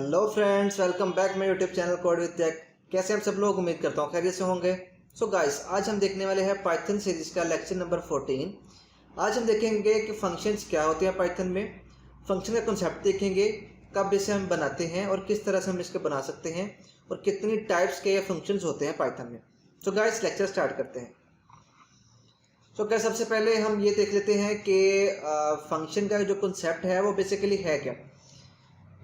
Hello friends, welcome back my YouTube channel code with tech. कैसे हम सब लोग, उम्मीद करता हूँ खैरियत से होंगे। सो गाइस, आज हम देखने वाले हैं पाइथन सीरीज का लेक्चर नंबर 14। आज हम देखेंगे कि फंक्शंस क्या होते हैं पाइथन में, फंक्शन का कॉन्सेप्ट देखेंगे, कब इसे हम बनाते हैं और किस तरह से हम इसको बना सकते हैं और कितनी टाइप्स के फंक्शंस होते हैं पाइथन में। सो गाइस, लेक्चर स्टार्ट करते हैं। सो गाइस, सबसे पहले हम ये देख लेते हैं कि फंक्शन का जो कॉन्सेप्ट है वो बेसिकली है क्या,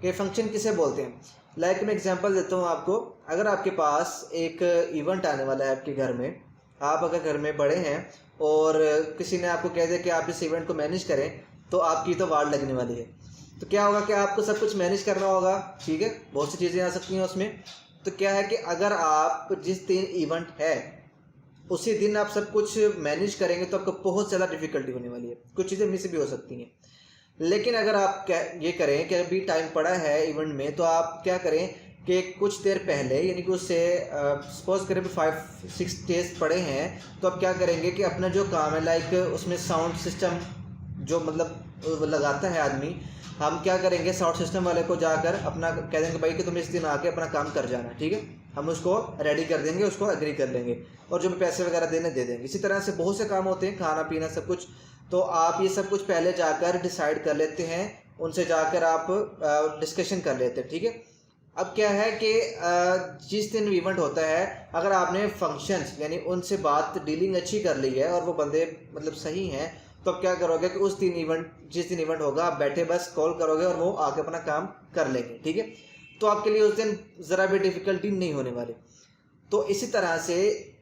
कि फंक्शन किसे बोलते हैं। लाइक मैं एग्जांपल देता हूँ आपको। अगर आपके पास एक इवेंट आने वाला है आपके घर में, आप अगर घर में बड़े हैं और किसी ने आपको कह दिया कि आप इस इवेंट को मैनेज करें, तो आपकी तो वार्ड लगने वाली है। तो क्या होगा कि आपको सब कुछ मैनेज करना होगा, ठीक है, बहुत सी चीज़ें आ सकती हैं उसमें। तो क्या है कि अगर आप जिस दिन इवेंट है उसी दिन आप सब कुछ मैनेज करेंगे तो आपको बहुत ज़्यादा डिफिकल्टी होने वाली है, कुछ चीज़ें मिस भी हो सकती हैं। लेकिन अगर आप क्या ये करें कि अभी टाइम पड़ा है इवेंट में, तो आप क्या करें कि कुछ देर पहले, यानी कि उससे सपोज करें 5-6 डेज पड़े हैं, तो आप क्या करेंगे कि अपना जो काम है, लाइक उसमें साउंड सिस्टम जो मतलब लगाता है आदमी, हम क्या करेंगे, साउंड सिस्टम वाले को जाकर अपना कह देंगे भाई कि तुम इस दिन आके अपना काम कर जाना, ठीक है। हम उसको रेडी कर देंगे, उसको एग्री कर लेंगे और जो भी पैसे वगैरह देने दे देंगे। इसी तरह से बहुत से काम होते हैं, खाना पीना सब कुछ। तो आप ये सब कुछ पहले जाकर डिसाइड कर लेते हैं, उनसे जाकर आप डिस्कशन कर लेते हैं, ठीक है। अब क्या है कि जिस दिन इवेंट होता है, अगर आपने फंक्शंस यानी उनसे बात डीलिंग अच्छी कर ली है और वो बंदे मतलब सही हैं, तो अब क्या करोगे कि उस दिन जिस दिन इवेंट होगा, आप बैठे बस कॉल करोगे और वो आके अपना काम कर लेंगे, ठीक है। तो आपके लिए उस दिन ज़रा भी डिफ़िकल्टी नहीं होने वाली। तो इसी तरह से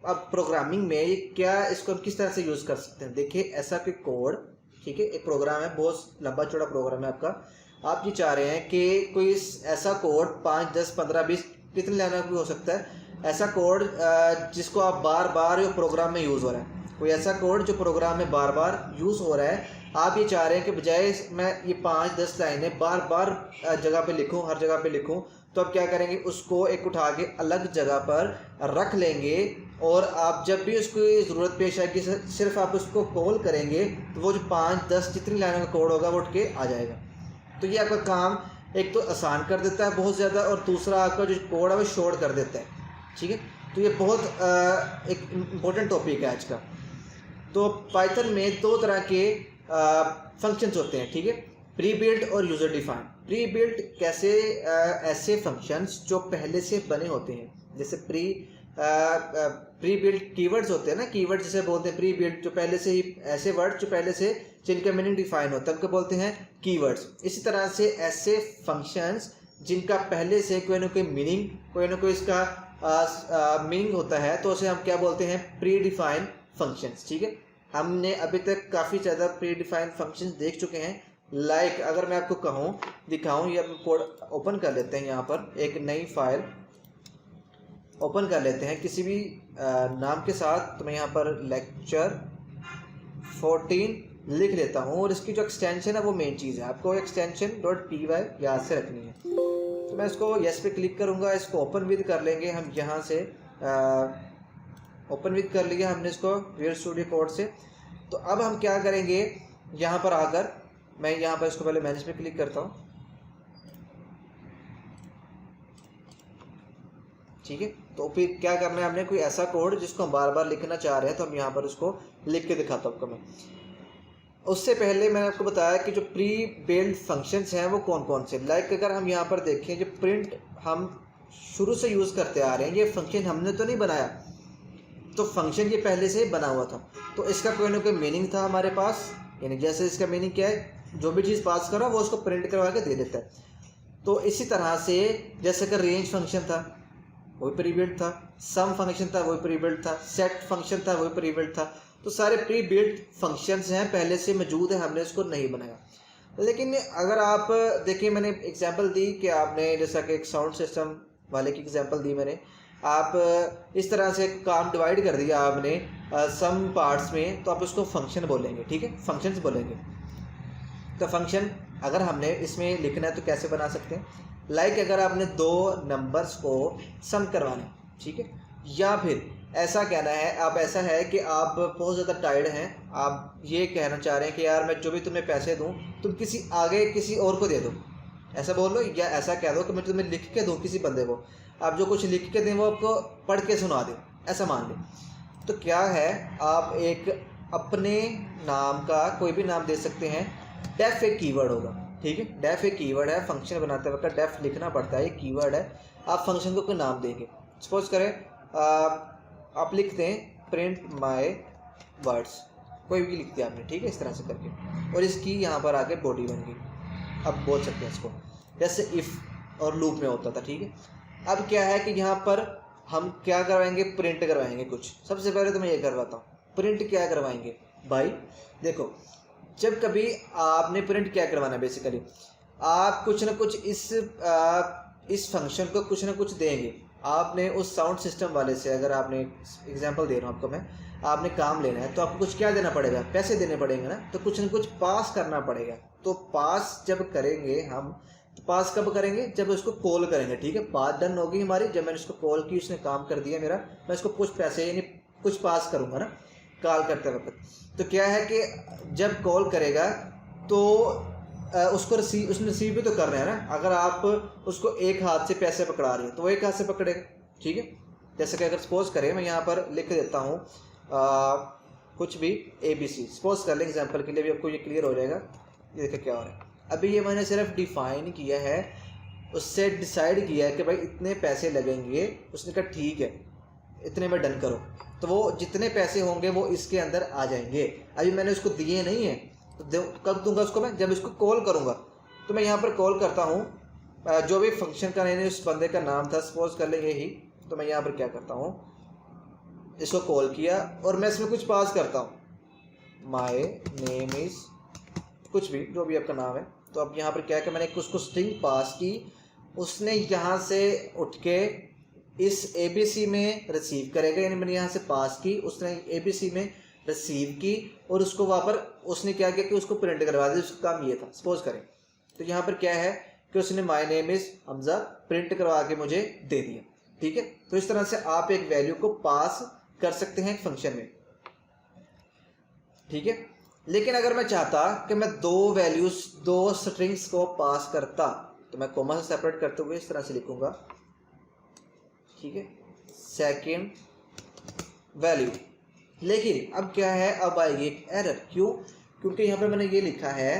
अब प्रोग्रामिंग में ये क्या, इसको हम किस तरह से यूज़ कर सकते हैं। देखिए, ऐसा कोई कोड, ठीक है, एक प्रोग्राम है, बहुत लंबा चौड़ा प्रोग्राम है आपका। आप ये चाह रहे हैं कि कोई ऐसा कोड 5, 10, 15, 20 कितने लाइनों का भी हो सकता है, ऐसा कोड जिसको आप बार बार जो प्रोग्राम में यूज़ हो रहा है, कोई ऐसा कोड जो प्रोग्राम में बार बार यूज़ हो रहा है। आप ये चाह रहे हैं कि बजाय मैं ये 5-10 लाइनें बार बार जगह पे लिखूं, हर जगह पे लिखूं, तो आप क्या करेंगे, उसको एक उठा के अलग जगह पर रख लेंगे और आप जब भी उसकी ज़रूरत पेश आएगी सिर्फ आप उसको कॉल करेंगे, तो वो जो 5-10 जितनी लाइनों का कोड होगा वो उठ के आ जाएगा। तो ये आपका काम एक तो आसान कर देता है बहुत ज़्यादा, और दूसरा आपका जो कोड है वो शॉर्ट कर देता है, ठीक है। तो ये बहुत एक इम्पोर्टेंट टॉपिक है आज का। तो पाइथन में दो तरह के फंक्शंस होते हैं, ठीक है, प्री बिल्ट और यूज़र डिफाइन। प्री बिल्ट कैसे, ऐसे फंक्शंस जो पहले से बने होते हैं, जैसे प्री बिल्ट कीवर्ड्स होते हैं ना, कीवर्ड जिसे बोलते हैं प्री बिल्ट, जो पहले से ही ऐसे वर्ड जो पहले से जिनका मीनिंग डिफाइन होता है उनको बोलते हैं कीवर्ड्स। इसी तरह से ऐसे फंक्शंस जिनका पहले से कोई ना कोई मीनिंग, कोई ना कोई इसका मीनिंग होता है, तो उसे हम क्या बोलते हैं, प्री डिफाइन फंक्शंस, ठीक है। हमने अभी तक काफ़ी ज़्यादा प्री डिफाइन फंक्शंस देख चुके हैं। लाइक अगर मैं आपको कहूँ, दिखाऊँ, या कोड ओपन कर लेते हैं, यहाँ पर एक नई फाइल ओपन कर लेते हैं किसी भी नाम के साथ। तो मैं यहाँ पर लेक्चर 14 लिख लेता हूँ और इसकी जो एक्सटेंशन है वो मेन चीज़ है, आपको एक्सटेंशन .py याद से रखनी है। तो मैं इसको यस पे क्लिक करूँगा, इसको ओपन विद कर लेंगे हम यहाँ से। ओपन विद कर लिया हमने इसको विजुअल स्टूडियो कोड से। तो अब हम क्या करेंगे, यहाँ पर आकर मैं यहाँ पर इसको पहले मैनेज पे क्लिक करता हूँ, ठीक है। तो फिर क्या करना है, हमने कोई ऐसा कोड जिसको हम बार बार लिखना चाह रहे हैं, तो हम यहाँ पर उसको लिख के दिखाता हूँ आपको मैं। उससे पहले मैंने आपको बताया कि जो प्री बिल्ड फंक्शंस हैं वो कौन कौन से। लाइक अगर हम यहाँ पर देखें, जो प्रिंट हम शुरू से यूज़ करते आ रहे हैं, ये फंक्शन हमने तो नहीं बनाया, तो फंक्शन ये पहले से ही बना हुआ था, तो इसका कोई ना कोई मीनिंग था हमारे पास। यानी जैसे इसका मीनिंग क्या है, जो भी चीज़ पास करो वो उसको प्रिंट करवा के दे देता है। तो इसी तरह से जैसे कि रेंज फंक्शन था वही प्री बिल्ट था, सम फंक्शन था वही प्री बिल्ट था, सेट फंक्शन था वही प्री बिल्ट था। तो सारे प्री बिल्ट फंक्शंस हैं, पहले से मौजूद है, हमने इसको नहीं बनाया। लेकिन अगर आप देखिए, मैंने एग्जांपल दी कि आपने जैसा कि एक साउंड सिस्टम वाले की एग्जांपल दी मैंने, आप इस तरह से काम डिवाइड कर दिया आपने सम पार्ट्स में, तो आप उसको फंक्शन बोलेंगे, ठीक है, फंक्शंस बोलेंगे। तो फंक्शन अगर हमने इसमें लिखना है तो कैसे बना सकते हैं, लाइक अगर आपने दो नंबर्स को सम करवाना है, ठीक है, या फिर ऐसा कहना है, आप ऐसा है कि आप बहुत ज़्यादा टायर्ड हैं, आप ये कहना चाह रहे हैं कि यार मैं जो भी तुम्हें पैसे दूं तुम किसी और को दे दो, ऐसा बोल लो या ऐसा कह दो कि मैं तुम्हें लिख के दूँ किसी बंदे को, आप जो कुछ लिख के दें वो आपको पढ़ के सुना दें, ऐसा मान लें। तो क्या है, आप एक अपने नाम का कोई भी नाम दे सकते हैं। डेफ एक कीवर्ड होगा, ठीक है, डेफ एक कीवर्ड है, फंक्शन बनाते वक्त डेफ लिखना पड़ता है, एक कीवर्ड है। आप फंक्शन को कोई नाम देंगे, सपोज करें आप लिखते हैं प्रिंट माय वर्ड्स, कोई भी लिख दिया आपने, ठीक है, इस तरह से करके, और इसकी यहाँ पर आके बॉडी बन गई। अब बोल सकते हैं इसको, जैसे इफ़ और लूप में होता था, ठीक है। अब क्या है कि यहाँ पर हम क्या करवाएंगे, प्रिंट करवाएंगे कुछ। सबसे पहले तो मैं ये करवाता हूँ, प्रिंट क्या करवाएंगे भाई। देखो, जब कभी आपने प्रिंट क्या करवाना, बेसिकली आप कुछ ना कुछ इस फंक्शन को कुछ ना कुछ देंगे। आपने उस साउंड सिस्टम वाले से, अगर आपने एग्जांपल दे रहा हूँ आपको मैं, आपने काम लेना है तो आपको कुछ क्या देना पड़ेगा, पैसे देने पड़ेंगे ना, तो कुछ ना कुछ पास करना पड़ेगा। तो पास जब करेंगे हम, तो पास कब करेंगे, जब उसको कॉल करेंगे, ठीक है। बात डन होगी हमारी, जब मैंने उसको कॉल की, उसने काम कर दिया मेरा, मैं उसको कुछ पैसे यानी कुछ पास करूँगा ना कॉल करते वक्त। तो क्या है कि जब कॉल करेगा तो उसको उसने रिसीव भी तो कर रहे हैं ना। अगर आप उसको एक हाथ से पैसे पकड़ा रही है तो वो एक हाथ से पकड़ेगा, ठीक है। जैसे कि अगर सपोज करें, मैं यहाँ पर लिख देता हूँ कुछ भी ABC, सपोज कर लें एग्जांपल के लिए, भी आपको ये क्लियर हो जाएगा। ये देखिए क्या हो रहा है, अभी ये मैंने सिर्फ डिफाइन किया है, उससे डिसाइड किया है कि भाई इतने पैसे लगेंगे। उसने कहा ठीक है, इतने में डन करो, तो वो जितने पैसे होंगे वो इसके अंदर आ जाएंगे। अभी मैंने उसको दिए नहीं है, तो कब दूंगा उसको मैं, जब इसको कॉल करूंगा। तो मैं यहाँ पर कॉल करता हूँ, जो भी फंक्शन का नहीं उस बंदे का नाम था, सपोज कर ले यही। तो मैं यहाँ पर क्या करता हूँ, इसको कॉल किया और मैं इसमें कुछ पास करता हूँ, माय नेम इज़ कुछ भी, जो भी आपका नाम है। तो अब यहाँ पर क्या कि मैंने उसको स्ट्रिंग पास की, उसने यहाँ से उठ के इस ABC में रिसीव करेगा, यानी मैंने यहाँ से पास की, उसने ABC में रिसीव की, और उसको वहाँ पर उसने क्या किया कि उसको प्रिंट करवा दिया। उसका काम ये था, सपोज करें। तो यहाँ पर क्या है कि उसने my name is Hamza print करवा के मुझे दे दिया, ठीक है। तो इस तरह से आप एक वैल्यू को पास कर सकते हैं फंक्शन में, ठीक है। लेकिन अगर मैं चाहता कि मैं दो स्ट्रिंग्स को पास करता, तो मैं कॉमा से सेपरेट करते हुए इस तरह से लिखूंगा, ठीक है, सेकेंड वैल्यू। लेकिन अब क्या है, अब आएगी एक एरर। क्यों? क्योंकि यहाँ पे मैंने ये लिखा है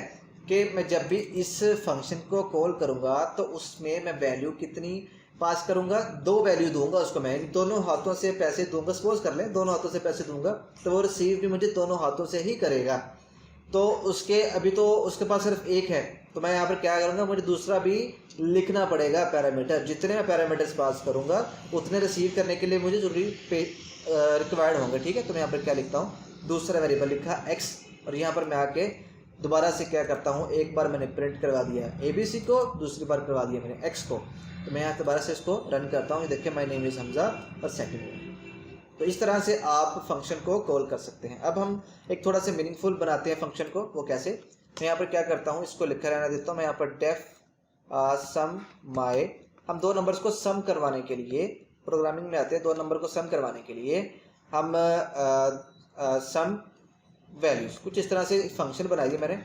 कि मैं जब भी इस फंक्शन को कॉल करूँगा तो उसमें मैं वैल्यू कितनी पास करूँगा, 2 वैल्यू दूंगा उसको। मैं दोनों हाथों से पैसे दूंगा, सपोज कर लें दोनों हाथों से पैसे दूंगा, तो वो रिसीव भी मुझे दोनों हाथों से ही करेगा। तो उसके अभी तो उसके पास सिर्फ एक है, तो मैं यहाँ पर क्या करूँगा, मुझे दूसरा भी लिखना पड़ेगा पैरामीटर। जितने मैं पैरामीटर्स पास करूँगा उतने रिसीव करने के लिए मुझे जरूरी रिक्वायर्ड होंगे, ठीक है। तो मैं यहाँ पर क्या लिखता हूँ, दूसरा वेरिएबल लिखा x, और यहाँ पर मैं आके दोबारा से क्या करता हूँ, एक बार मैंने प्रिंट करवा दिया ABC को, दूसरी बार करवा दिया मैंने x को। तो मैं यहाँ दोबारा से इसको रन करता हूँ, ये देखिए माय नेम इज़ हमजा और सेकंड। तो इस तरह से आप फंक्शन को कॉल कर सकते हैं। अब हम एक थोड़ा सा मीनिंगफुल बनाते हैं फंक्शन को, वो कैसे। मैं यहाँ पर क्या करता हूँ, इसको लिखा रहना देता हूँ मैं यहाँ पर डेफ सम माय। हम 2 नंबर्स को सम करवाने के लिए प्रोग्रामिंग में आते हैं, 2 नंबर को सम करवाने के लिए हम सम वैल्यूज़, कुछ इस तरह से फंक्शन बनाई है मैंने,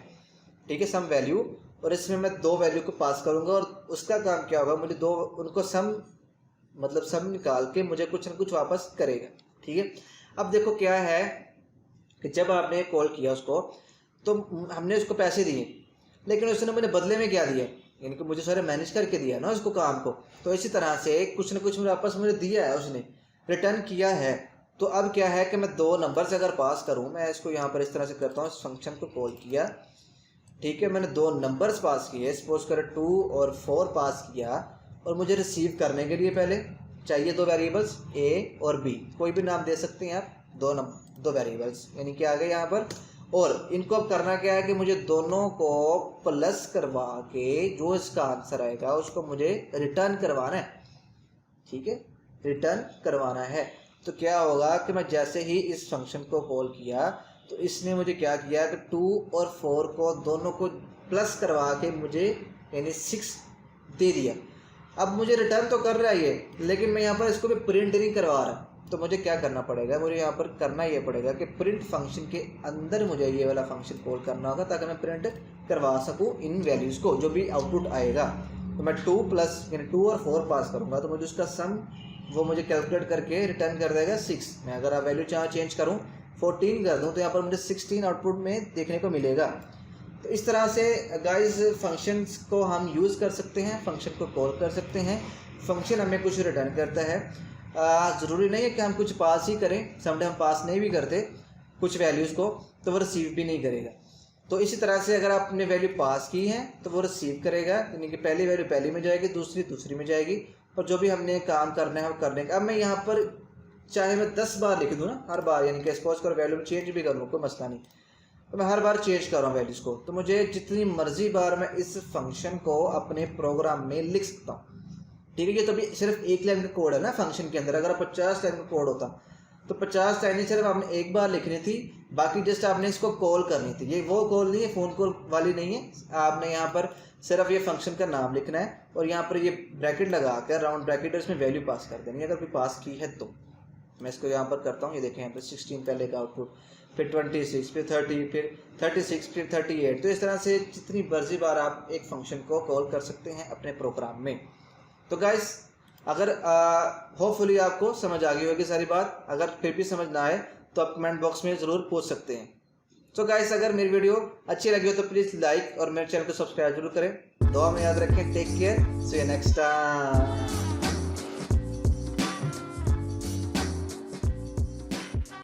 ठीक है, सम वैल्यू। और इसमें मैं 2 वैल्यू को पास करूँगा, और उसका काम क्या होगा, मुझे उनको सम मतलब सम निकाल के मुझे कुछ ना कुछ वापस करेगा, ठीक है। अब देखो क्या है कि जब आपने कॉल किया उसको, तो हमने उसको पैसे दिए, लेकिन उसने मुझे बदले में क्या दिया, यानी कि मुझे सारे मैनेज करके दिया ना उसको काम को। तो इसी तरह से कुछ ना कुछ वापस मुझे दिया है, उसने रिटर्न किया है। तो अब क्या है कि मैं 2 नंबर से अगर पास करूँ, मैं इसको यहाँ पर इस तरह से करता हूँ, इस फंक्शन को कॉल किया, ठीक है, मैंने 2 नंबर्स पास किए, सपोज करें 2 और 4 पास किया, और मुझे रिसीव करने के लिए पहले चाहिए 2 वेरिएबल्स A और B, कोई भी नाम दे सकते हैं आप, 2 वेरिएबल्स यानी कि आ गए यहाँ पर। और इनको अब करना क्या है कि मुझे दोनों को प्लस करवा के जो इसका आंसर आएगा उसको मुझे रिटर्न करवाना है, ठीक है, रिटर्न करवाना है। तो क्या होगा कि मैं जैसे ही इस फंक्शन को कॉल किया, तो इसने मुझे क्या किया कि 2 और 4 को दोनों को प्लस करवा के मुझे यानी 6 दे दिया। अब मुझे रिटर्न तो कर रहा है ये, लेकिन मैं यहाँ पर इसको भी प्रिंट नहीं करवा रहा, तो मुझे क्या करना पड़ेगा, मुझे यहाँ पर करना ये पड़ेगा कि प्रिंट फंक्शन के अंदर मुझे ये वाला फंक्शन कॉल करना होगा ताकि मैं प्रिंट करवा सकूँ इन वैल्यूज़ को, जो भी आउटपुट आएगा। तो मैं 2 प्लस यानी 2 और 4 पास करूँगा तो मुझे उसका सम वो मुझे कैलकुलेट करके रिटर्न कर देगा 6। मैं अगर आप वैल्यू चाहे चेंज करूँ 14 कर दूँ तो यहाँ पर मुझे 16 आउटपुट में देखने को मिलेगा। तो इस तरह से गाइस फंक्शंस को हम यूज़ कर सकते हैं, फंक्शन को कॉल कर सकते हैं, फंक्शन हमें कुछ रिटर्न करता है। ज़रूरी नहीं है कि हम कुछ पास ही करें, समटाइम हम पास नहीं भी करते कुछ वैल्यूज़ को तो वो रिसीव भी नहीं करेगा। तो इसी तरह से अगर आपने वैल्यू पास की है तो वो रिसीव करेगा, यानी कि पहली वैल्यू पहली में जाएगी, दूसरी में जाएगी, और जो भी हमने काम करना है वो करने का। अब मैं यहाँ पर चाहे मैं 10 बार लिख दूँ ना, हर बार, यानी कि सपोज कर वैल्यू में चेंज भी करूँ कोई मसला नहीं, तो मैं हर बार चेंज कर रहा हूँ वैल्यूज़ को, तो मुझे जितनी मर्जी बार मैं इस फंक्शन को अपने प्रोग्राम में लिख सकता हूँ। ठीक है, ये तो भी सिर्फ एक लाइन का कोड है ना फंक्शन के अंदर। अगर 50 लाइन का कोड होता तो 50 लाइनें सिर्फ आपने एक बार लिखनी थी, बाकी जस्ट आपने इसको कॉल करनी थी। ये वो कॉल नहीं है, फ़ोन कॉल वाली नहीं है। आपने यहाँ पर सिर्फ ये फंक्शन का नाम लिखना है और यहाँ पर ये ब्रैकेट लगा कर राउंड ब्रैकेट इसमें वैल्यू पास कर देनी है, अगर कोई पास की है तो। मैं इसको यहाँ पर करता हूँ, ये देखें यहाँ पर 16 पहले का आउटपुट, फिर 26, फिर 30, फिर 36, फिर 38। तो इस तरह से जितनी मर्जी बार आप एक फंक्शन को कॉल कर सकते हैं अपने प्रोग्राम में। तो गाइस अगर होपफुली आपको समझ आ गई होगी सारी बात। अगर फिर भी समझ ना आए तो आप कमेंट बॉक्स में ज़रूर पूछ सकते हैं। तो गाइस अगर मेरी वीडियो अच्छी लगी हो तो प्लीज़ लाइक और मेरे चैनल को सब्सक्राइब जरूर करें। दुआ में याद रखें। Take care, see you next time.